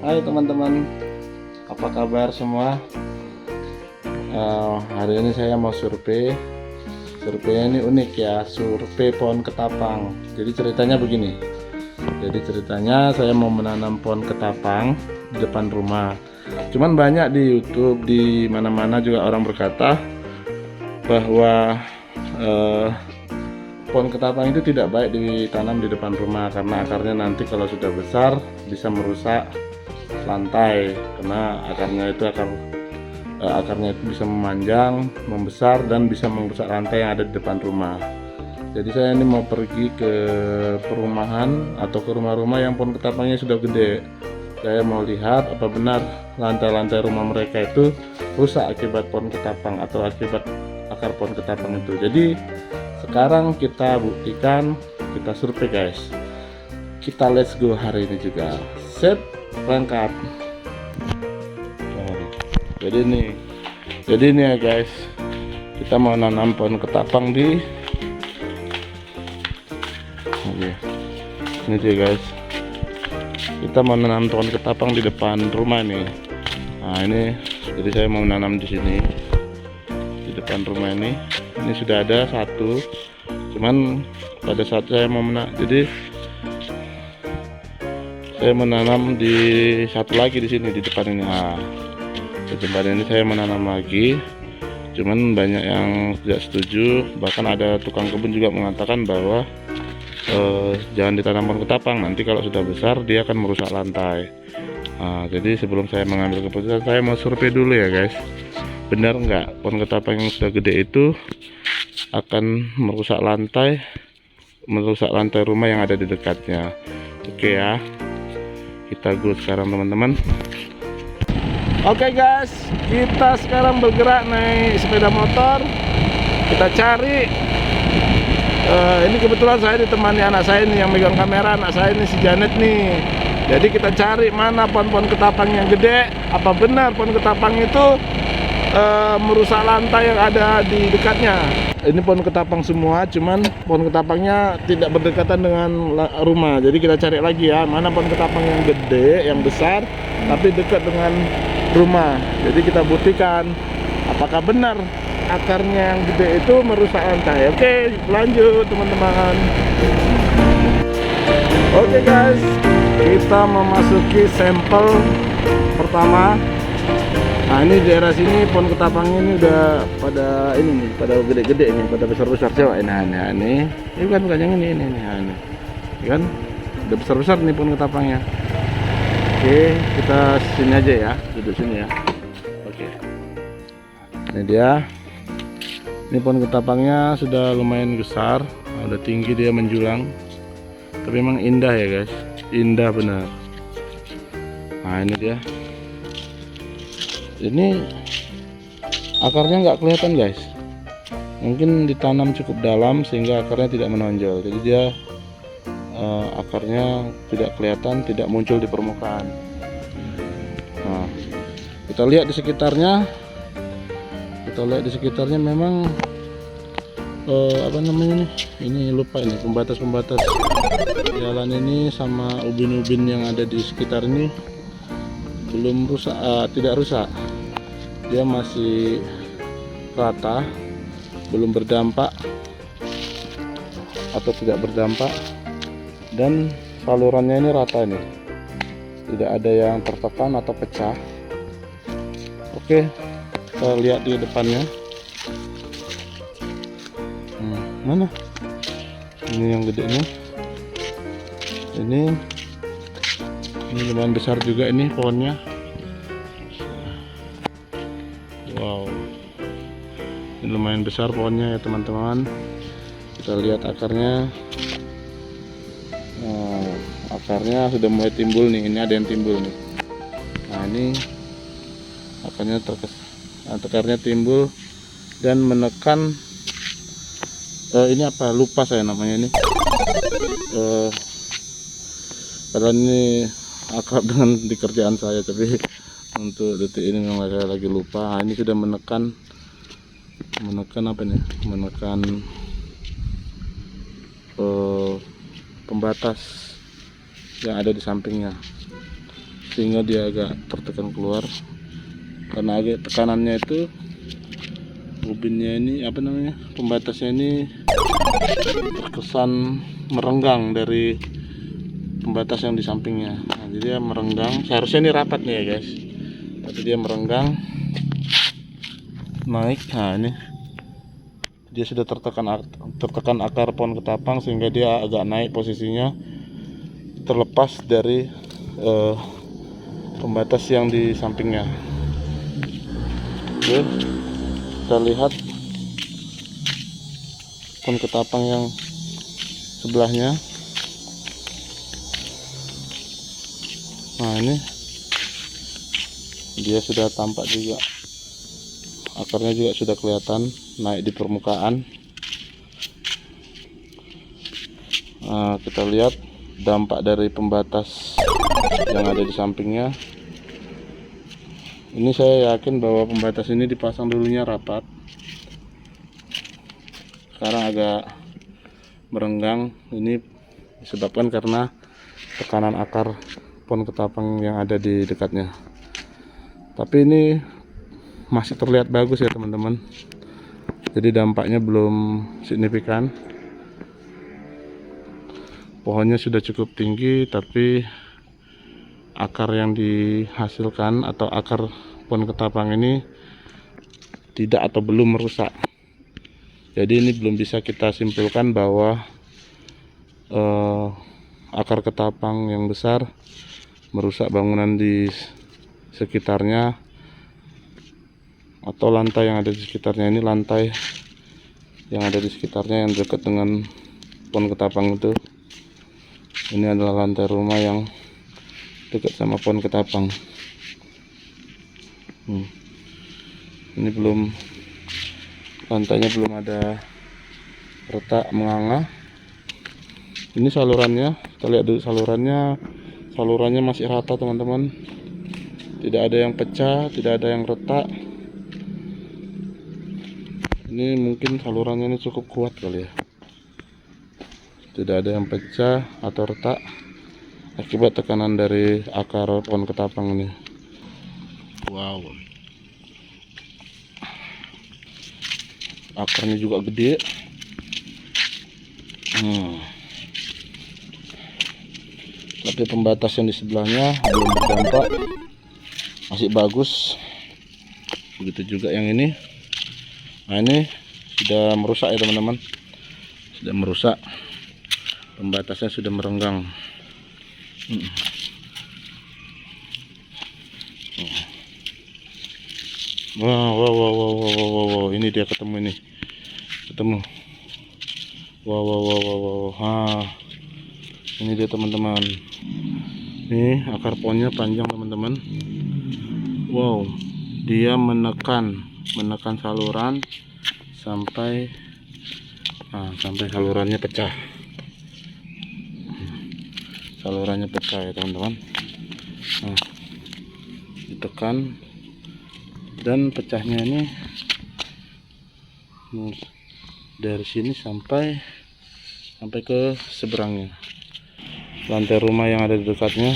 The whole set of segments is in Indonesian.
Hai teman-teman, apa kabar semua? Hari ini saya mau survei. Surveinya ini unik ya, survei pohon ketapang. Jadi ceritanya begini. Saya mau menanam pohon ketapang di depan rumah. Cuman banyak di YouTube, di mana-mana juga orang berkata bahwa pohon ketapang itu tidak baik ditanam di depan rumah karena akarnya nanti kalau sudah besar bisa merusak lantai, karena akarnya itu bisa memanjang, membesar dan bisa merusak lantai yang ada di depan rumah. Jadi saya ini mau pergi ke perumahan atau ke rumah-rumah yang pohon ketapangnya sudah gede. Saya mau lihat apa benar lantai-lantai rumah mereka itu rusak akibat pohon ketapang atau akibat akar pohon ketapang itu. Jadi sekarang kita buktikan, kita survei guys. Kita let's go hari ini juga. Set, berangkat. Jadi ini ya guys, kita mau nanam pohon ketapang di ini dia guys. Kita mau nanam pohon ketapang di depan rumah nih. Nah ini, jadi saya mau nanam di sini di depan rumah ini. Ini sudah ada satu, cuman pada saat saya mau jadi saya menanam di satu lagi di sini di depan ini. Nah, di tempat ini saya menanam lagi, cuman banyak yang tidak setuju. Bahkan ada tukang kebun juga mengatakan bahwa jangan ditanam pohon ketapang, nanti kalau sudah besar dia akan merusak lantai. Nah, jadi sebelum saya mengambil keputusan, saya mau survei dulu ya guys, benar nggak pohon ketapang yang sudah gede itu akan merusak lantai rumah yang ada di dekatnya. Oke ya, kita go sekarang teman-teman. Oke guys, kita sekarang bergerak naik sepeda motor. Kita cari. Ini kebetulan saya ditemani anak saya ini yang megang kamera. Anak saya ini si Janet nih. Jadi kita cari mana pohon-pohon ketapang yang gede. Apa benar pohon ketapang itu merusak lantai yang ada di dekatnya. Ini pohon ketapang semua, cuman pohon ketapangnya tidak berdekatan dengan rumah. Jadi kita cari lagi ya, mana pohon ketapang yang gede, yang besar, tapi dekat dengan rumah. Jadi kita buktikan apakah benar akarnya yang gede itu merusak lantai. Oke, lanjut teman-teman. Oke guys, kita memasuki sampel pertama. Nah ini daerah sini pohon ketapangnya ini udah pada ini nih, pada gede-gede ini, pada besar-besar. Coba ini bukan yang ini kan udah besar-besar nih pohon ketapangnya. Oke, kita sini aja ya, duduk sini ya. Oke, ini dia. Ini pohon ketapangnya sudah lumayan besar, udah tinggi, dia menjulang. Tapi memang indah ya guys, indah benar. Nah ini dia. Ini akarnya nggak kelihatan guys, mungkin ditanam cukup dalam sehingga akarnya tidak menonjol. Jadi dia akarnya tidak kelihatan, tidak muncul di permukaan. Nah, kita lihat di sekitarnya. Memang apa namanya ini lupa ini pembatas jalan ini sama ubin-ubin yang ada di sekitar ini belum rusak, tidak rusak. Dia masih rata, belum berdampak atau tidak berdampak, dan salurannya ini rata nih, tidak ada yang tertekan atau pecah. Oke, kita lihat di depannya. Mana ini yang gede nih, ini lumayan besar juga ini pohonnya. Wow, ini lumayan besar pohonnya ya teman-teman. Kita lihat akarnya. Akarnya sudah mulai timbul nih, ini ada yang timbul nih. Nah ini akarnya timbul dan menekan ini apa, lupa saya namanya ini. Padahal ini akrab dengan di kerjaan saya, tapi untuk detik ini memang saya lagi lupa. Nah, ini sudah menekan apa nih, menekan pembatas yang ada di sampingnya. sehingga dia agak tertekan keluar. Karena agak tekanannya itu bobinnya ini pembatasnya ini terkesan merenggang dari pembatas yang di sampingnya. Nah, jadi dia merenggang, seharusnya ini rapat nih ya guys, tapi dia merenggang naik. Nah ini dia sudah tertekan akar pohon ketapang sehingga dia agak naik posisinya, terlepas dari pembatas yang di sampingnya. Oke, kita lihat pohon ketapang yang sebelahnya. Nah ini dia sudah tampak juga, akarnya juga sudah kelihatan naik di permukaan. Nah, kita lihat dampak dari pembatas yang ada di sampingnya. Ini saya yakin bahwa pembatas ini dipasang dulunya rapat, sekarang agak merenggang. Ini disebabkan karena tekanan akar pohon ketapang yang ada di dekatnya. Tapi ini masih terlihat bagus ya teman-teman, jadi dampaknya belum signifikan. Pohonnya sudah cukup tinggi, tapi akar yang dihasilkan atau akar pohon ketapang ini tidak atau belum merusak. Jadi ini belum bisa kita simpulkan bahwa akar ketapang yang besar merusak bangunan di sekitarnya, atau lantai yang ada di sekitarnya. Ini lantai yang ada di sekitarnya yang dekat dengan pohon ketapang itu. Ini adalah lantai rumah yang dekat sama pohon ketapang. Ini belum, lantainya belum ada retak menganga. Ini salurannya, kita lihat dulu salurannya. Salurannya masih rata teman-teman, tidak ada yang pecah, tidak ada yang retak. Ini mungkin salurannya ini cukup kuat kali ya, tidak ada yang pecah atau retak akibat tekanan dari akar pohon ketapang ini. Wow, akarnya juga gede. Tapi pembatas yang di sebelahnya belum berdampak, masih bagus. Begitu juga yang ini. Nah ini sudah merusak ya teman-teman, sudah merusak, pembatasnya sudah merenggang. Wow, ini dia ketemu ini, wow. Ini dia teman-teman, ini akar pohonnya panjang teman-teman. Wow, dia menekan saluran sampai salurannya pecah. Salurannya pecah ya teman-teman. Nah, ditekan dan pecahnya ini dari sini sampai ke seberangnya, lantai rumah yang ada di dekatnya.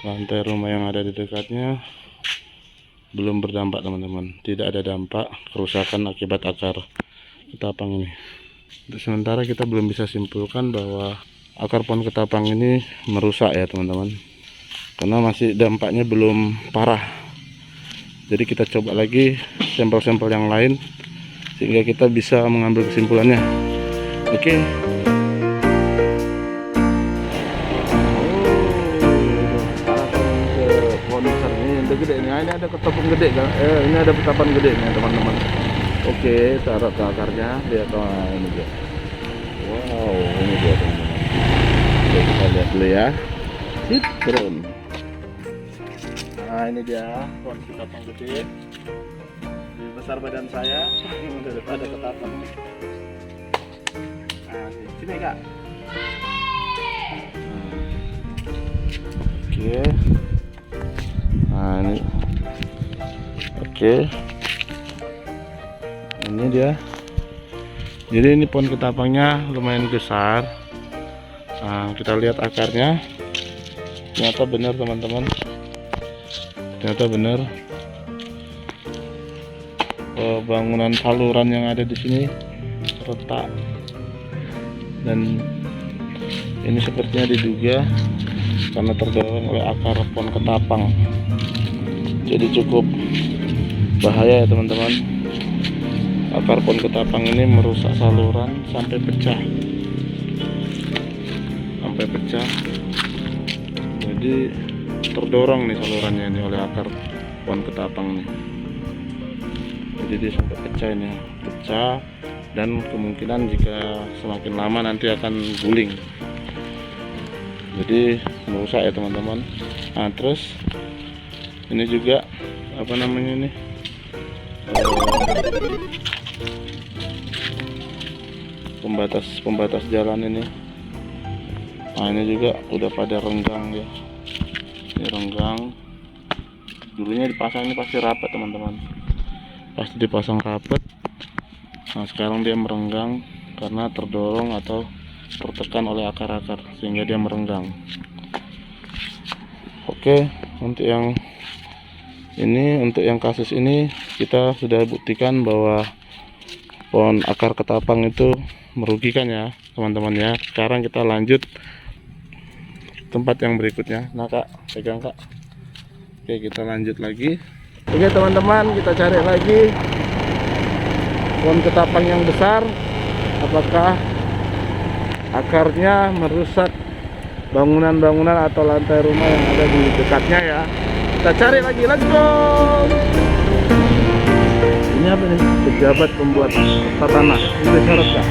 Lantai rumah yang ada di dekatnya belum berdampak teman-teman, tidak ada dampak kerusakan akibat akar ketapang ini. Untuk sementara kita belum bisa simpulkan bahwa akar pohon ketapang ini merusak ya teman-teman, karena masih dampaknya belum parah. Jadi kita coba lagi sampel-sampel yang lain sehingga kita bisa mengambil kesimpulannya. Oke. Gede nih, ini ada ketapang gede kan? Ini ada ketapang gede nih teman-teman. Oke, taruh ke akarnya, lihat. Ini dia. Wow, ini dia teman-teman. Oke, kita lihat dulu ya. Turun. Nah ini dia pohon ketapang gede, lebih besar badan saya daripada ketapang. Nah sini kak. Oke. Nah ini, oke, ini dia. Jadi ini pohon ketapangnya lumayan besar, Nah, kita lihat akarnya. Ternyata benar teman-teman. Ternyata benar. Bangunan saluran yang ada di sini retak. Dan ini sepertinya diduga karena terdorong oleh akar pohon ketapang. Jadi cukup bahaya ya teman-teman. Akar pohon ketapang ini merusak saluran sampai pecah. Jadi terdorong nih salurannya ini oleh akar pohon ketapang nih. Jadi dia sampai pecah ini, pecah, dan kemungkinan jika semakin lama nanti akan guling. Jadi merusak ya teman-teman. Nah, terus ini juga apa namanya ini, pembatas jalan ini. Nah, ini juga udah pada renggang ya. Ini renggang. Dulunya dipasang ini pasti rapat teman-teman. Pasti dipasang rapat. Nah, sekarang dia merenggang karena terdorong atau tertekan oleh akar-akar sehingga dia merenggang. Oke, untuk yang ini, untuk yang kasus ini kita sudah buktikan bahwa pohon akar ketapang itu merugikan ya teman-teman ya. Sekarang kita lanjut tempat yang berikutnya. Nah kak, pegang kak. Oke, kita lanjut lagi. Oke teman-teman, kita cari lagi pohon ketapang yang besar. Apakah akarnya merusak bangunan-bangunan atau lantai rumah yang ada di dekatnya ya? Kita cari lagi, let's go. Ini apa nih? Pejabat pembuat peta tanah. Ini syarat kak?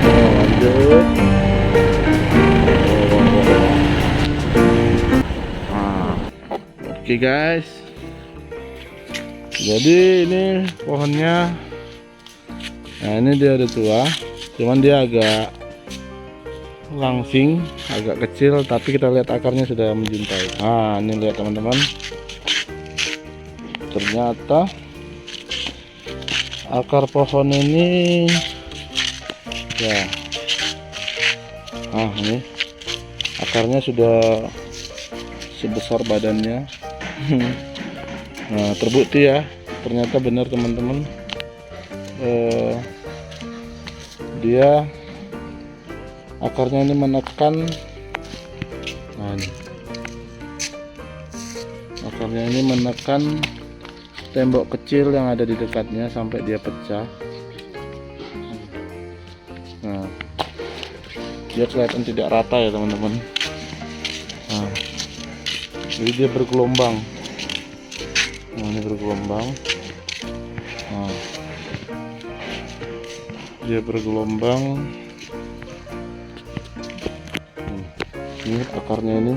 Oh, lanjut. Oke guys, jadi ini pohonnya. Nah, ini dia udah tua, cuman dia agak langsing, agak kecil, tapi kita lihat akarnya sudah menjuntai. Nah, ini lihat teman-teman, ternyata akar pohon ini ya, ini akarnya sudah sebesar badannya. Nah, terbukti ya, ternyata benar teman-teman. Dia akarnya ini menekan. Nah, ini akarnya ini menekan tembok kecil yang ada di dekatnya sampai dia pecah. Nah, dia kelihatan tidak rata ya teman-teman. Nah, jadi dia bergelombang. Nah, ini bergelombang. Nah, dia bergelombang. Ini akarnya ini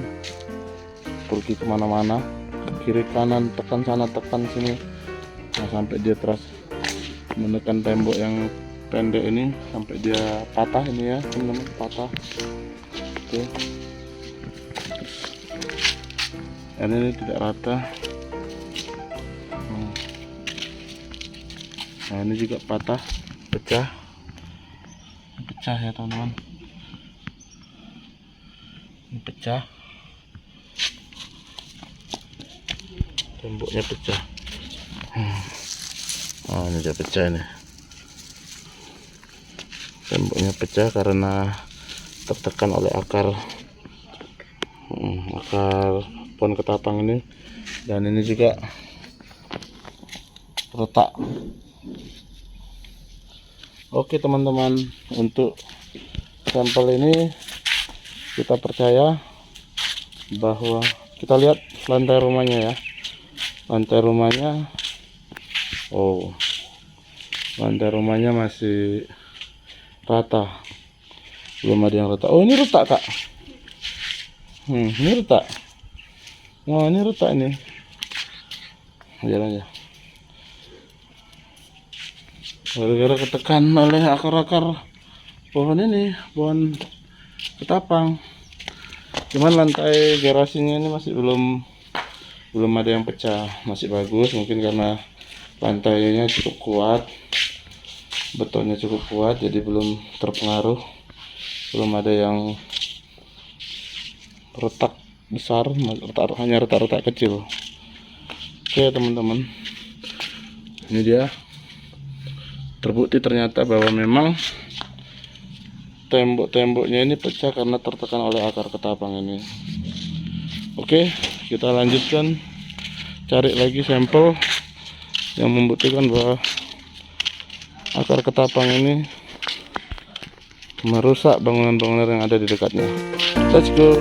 pergi kemana-mana, ke kiri kanan, tekan sana tekan sini. Nah, sampai dia terus menekan tembok yang pendek ini sampai dia patah ini ya teman-teman, patah. Oke. Ini tidak rata. Nah, ini juga patah, pecah ya teman-teman. Ini pecah, temboknya pecah. Oh, ini udah pecah ini, temboknya pecah karena tertekan oleh akar pohon ketapang ini. Dan ini juga retak. Oke teman-teman, untuk sampel ini kita percaya bahwa kita lihat lantai rumahnya ya. Lantai rumahnya, oh, lantai rumahnya masih rata, belum ada yang retak. Oh, ini retak kak. Ini retak. Oh, ini retak ini. Jalan aja. Gara-gara ketekan oleh akar-akar pohon ini, pohon ketapang. Cuman lantai garasinya ini masih belum ada yang pecah, masih bagus. Mungkin karena lantainya cukup kuat, betonnya cukup kuat, jadi belum terpengaruh, belum ada yang retak besar, hanya retak-retak kecil. Oke teman-teman, ini dia terbukti ternyata bahwa memang tembok-temboknya ini pecah karena tertekan oleh akar ketapang ini. Oke, kita lanjutkan cari lagi sampel yang membuktikan bahwa akar ketapang ini merusak bangunan-bangunan yang ada di dekatnya. Let's go.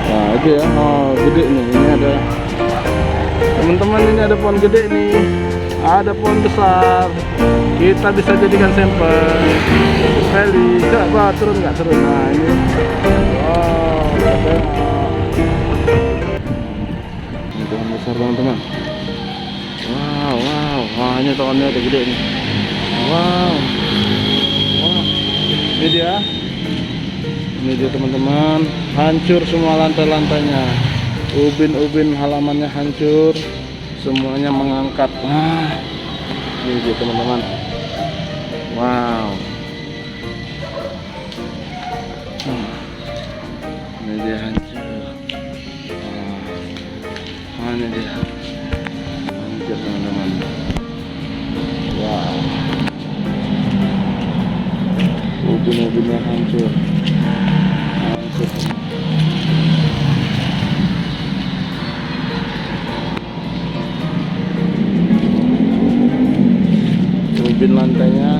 Nah itu ya, oh gede nih, ini ada teman-teman, ini ada pohon gede nih, ada pohon besar, kita bisa jadikan sampel. Sekali, nggak turun, nah ini, wow, ini pohon besar teman-teman. Wah ini pohonnya ada gede nih, wow, ini dia teman-teman, hancur semua lantai-lantainya, ubin-ubin halamannya hancur, semuanya mengangkat. Nah, ini dia teman-teman, wow, ini dia hancur, ini dia hancur teman-teman, wow, ubin-ubinnya hancur. Ubin lantainya,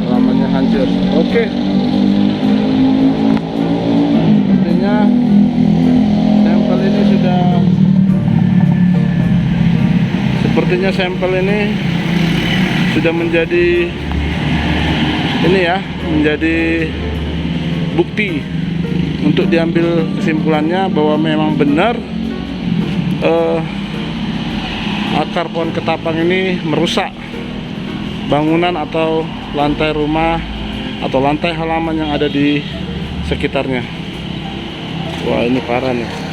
halamannya hancur. Oke, artinya sampel ini sudah menjadi menjadi bukti untuk diambil kesimpulannya bahwa memang benar akar pohon ketapang ini merusak bangunan atau lantai rumah atau lantai halaman yang ada di sekitarnya. Wah ini parah nih.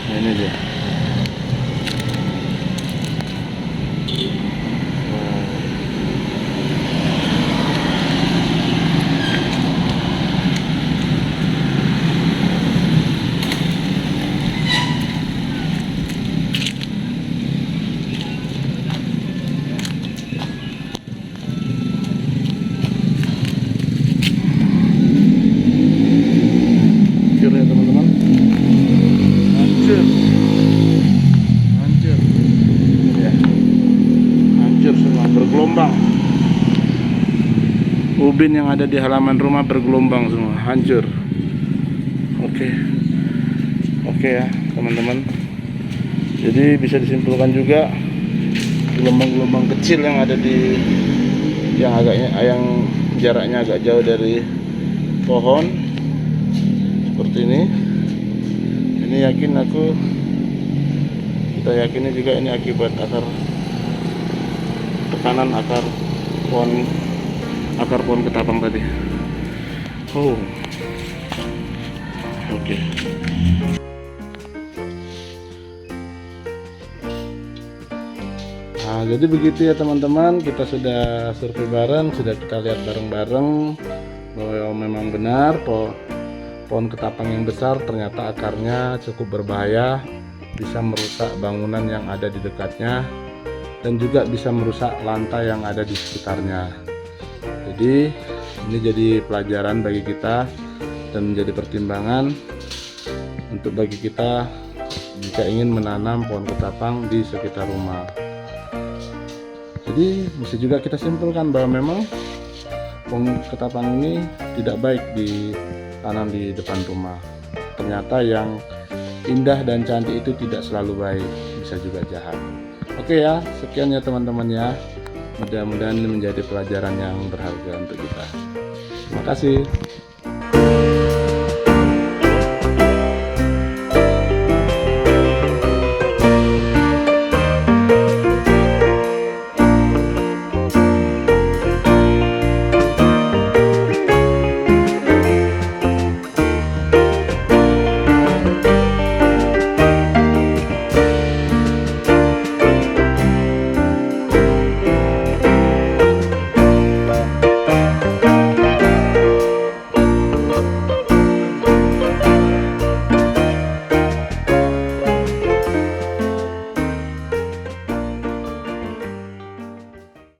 Ini dia. Hancur ya teman-teman. Hancur ya, hancur semua, bergelombang. Ubin yang ada di halaman rumah bergelombang semua, hancur. Oke ya teman-teman, jadi bisa disimpulkan juga gelombang-gelombang kecil yang ada di yang jaraknya agak jauh dari pohon seperti ini kita yakini juga ini akibat tekanan akar pohon ketapang tadi. Oke. Nah, jadi begitu ya teman-teman, kita sudah survei bareng, sudah kita lihat bareng-bareng bahwa memang benar pohon ketapang yang besar ternyata akarnya cukup berbahaya, bisa merusak bangunan yang ada di dekatnya dan juga bisa merusak lantai yang ada di sekitarnya. Jadi ini jadi pelajaran bagi kita dan menjadi pertimbangan untuk bagi kita jika ingin menanam pohon ketapang di sekitar rumah. Jadi bisa juga kita simpulkan bahwa memang pohon ketapang ini tidak baik ditanam di depan rumah. Ternyata yang indah dan cantik itu tidak selalu baik, bisa juga jahat. Oke ya, sekian ya teman-teman ya. Mudah-mudahan ini menjadi pelajaran yang berharga untuk kita. Terima kasih.